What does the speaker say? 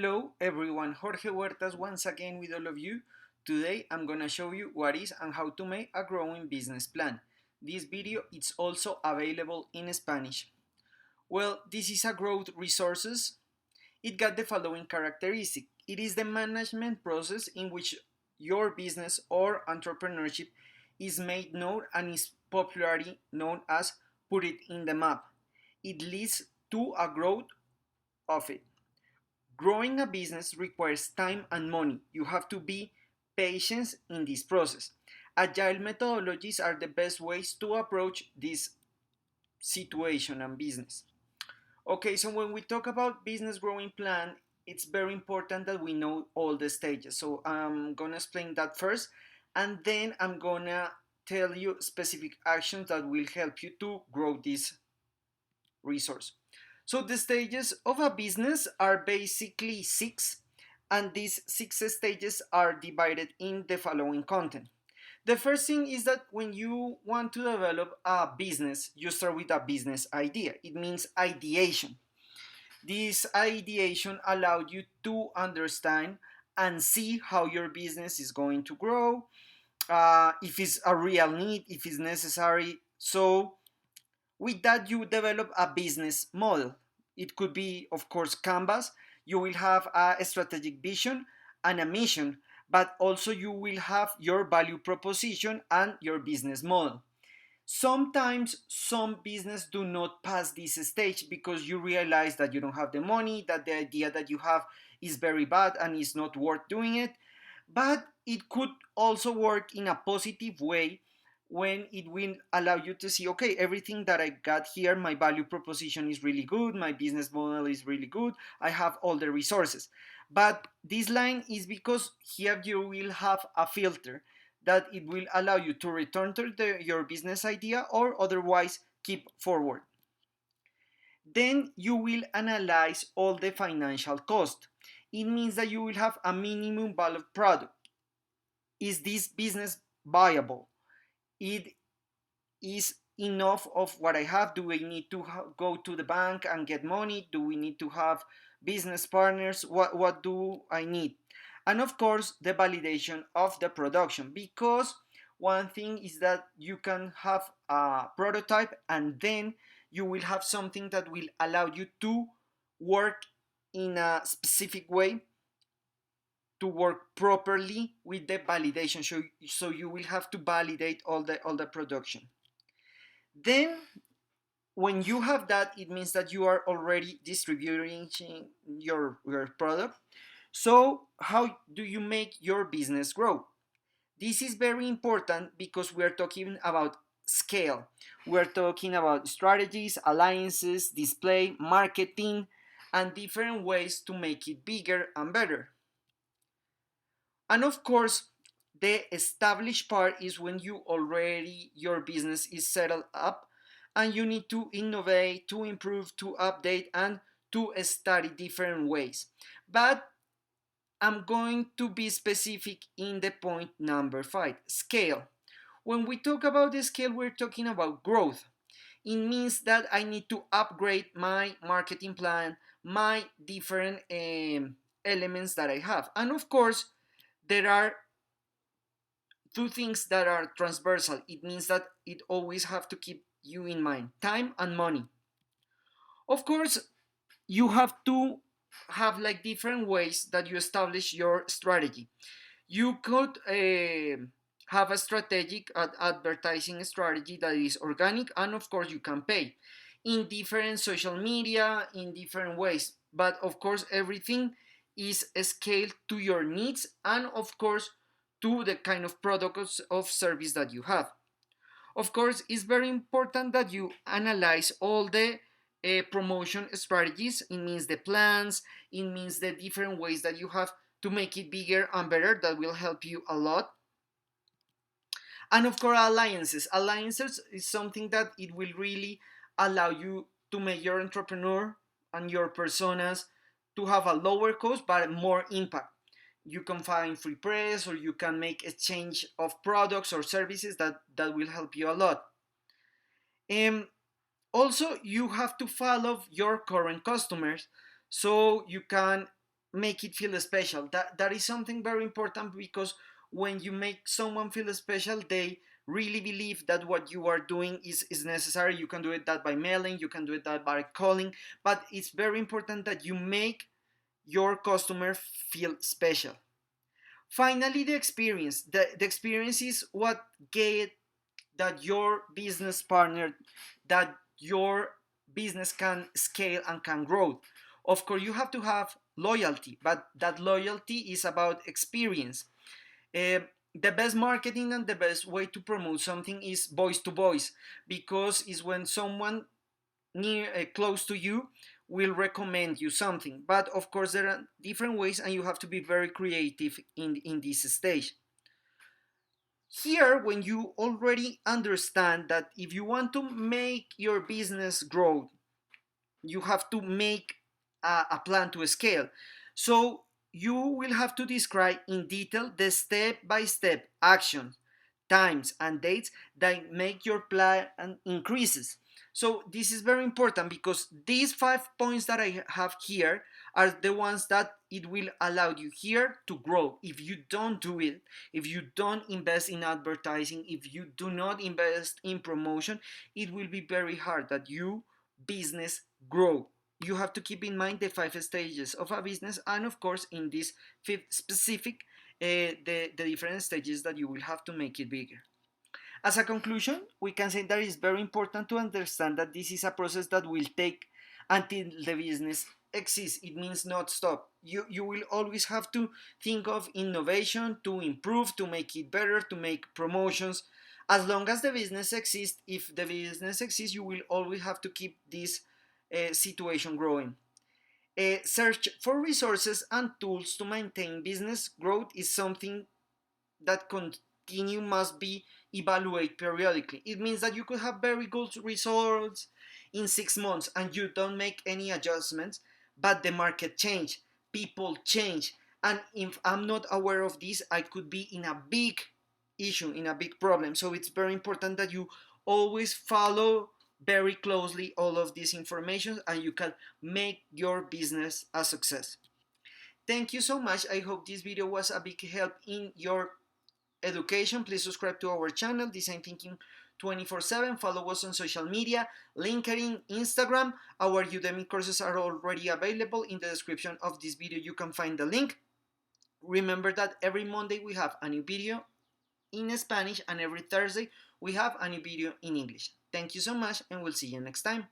Hello everyone, Jorge Huertas once again with all of you. Today I'm gonna show you what is and how to make a growing business plan. This video is also available in Spanish. Well, this is a growth resources. It got the following characteristic. It is the management process in which your business or entrepreneurship is made known and is popularly known as put it in the map. It leads to a growth of it. Growing a business requires time and money. You have to be patient in this process. Agile methodologies are the best ways to approach this situation and business. Okay, so when we talk about business growing plan, it's very important that we know all the stages. So I'm gonna explain that first, and then I'm gonna tell you specific actions that will help you to grow this resource. So the stages of a business are basically six, and these six stages are divided in the following content. The first thing is that when you want to develop a business, you start with a business idea. It means ideation. This ideation allowed you to understand and see how your business is going to grow, if it's a real need, if it's necessary. So with that, you develop a business model. It could be, of course, canvas. You will have a strategic vision and a mission, but also you will have your value proposition and your business model. Sometimes some business do not pass this stage because you realize that you don't have the money, that the idea that you have is very bad and is not worth doing it. But it could also work in a positive way when it will allow you to see, okay, everything that I got here, my value proposition is really good, my business model is really good, I have all the resources. But this line is because here you will have a filter that it will allow you to return to your business idea or otherwise keep forward. Then you will analyze all the financial cost. It means that you will have a minimum value product. Is this business viable? It is enough of what I have? Do I need to go to the bank and get money? Do we need to have business partners? What do I need? And of course, the validation of the production, because one thing is that you can have a prototype and then you will have something that will allow you to work in a specific way, to work properly with the validation. So you will have to validate all the production. Then when you have that, it means that you are already distributing your product. So how do you make your business grow? This is very important because we are talking about scale. We're talking about strategies, alliances, display, marketing, and different ways to make it bigger and better. And of course, the established part is when you already your business is settled up and you need to innovate, to improve, to update, and to study different ways. But I'm going to be specific in the point number 5, scale. When we talk about the scale, we're talking about growth. It means that I need to upgrade my marketing plan, my different elements that I have. And of course, there are two things that are transversal. It means that it always have to keep you in mind: time and money. Of course, you have to have like different ways that you establish your strategy. You could have a strategic advertising strategy that is organic, and of course you can pay in different social media in different ways, but of course everything is scaled to your needs and of course to the kind of products of service that you have. Of course, it's very important that you analyze all the promotion strategies. It means the plans, it means the different ways that you have to make it bigger and better. That will help you a lot. And of course, alliances. Alliances is something that it will really allow you to make your entrepreneur and your personas to have a lower cost but more impact. You can find free press or you can make exchange of products or services that will help you a lot. Um, Also, you have to follow your current customers so you can make it feel special. That is something very important, because when you make someone feel special, they really believe that what you are doing is necessary. You can do it that by mailing, you can do it that by calling, but it's very important that you make your customer feel special. Finally, the experience. The experience is what get that your business partner, that your business can scale and can grow. Of course, you have to have loyalty, but that loyalty is about experience. The best marketing and the best way to promote something is voice to voice, because it's when someone near close to you will recommend you something. But of course, there are different ways, and you have to be very creative in this stage. Here, when you already understand that if you want to make your business grow, you have to make a plan to scale. So you will have to describe in detail the step-by-step actions, times, and dates that make your plan increases. So this is very important, because these 5 points that I have here are the ones that it will allow you here to grow. If you don't do it, if you don't invest in advertising, if you do not invest in promotion, it will be very hard that you business grow. You have to keep in mind the 5 stages of a business, and of course, in this fifth specific, the different stages that you will have to make it bigger. As a conclusion, we can say that it's very important to understand that this is a process that will take until the business exists. It means not stop. You will always have to think of innovation to improve, to make it better, to make promotions. As long as the business exists, if the business exists, you will always have to keep this situation growing. Search for resources and tools to maintain business growth is something that continue must be evaluated periodically. It means that you could have very good results in 6 months and you don't make any adjustments, but the market change, people change, and if I'm not aware of this, I could be in a big issue, in a big problem. So it's very important that you always follow very closely all of this information, and you can make your business a success. Thank you so much. I hope this video was a big help in your education. Please subscribe to our channel, Design Thinking 24/7. Follow us on social media, LinkedIn, Instagram. Our Udemy courses are already available. In the description of this video, you can find the link. Remember that every Monday we have a new video in Spanish, and every Thursday we have a new video in English. Thank you so much, and we'll see you next time.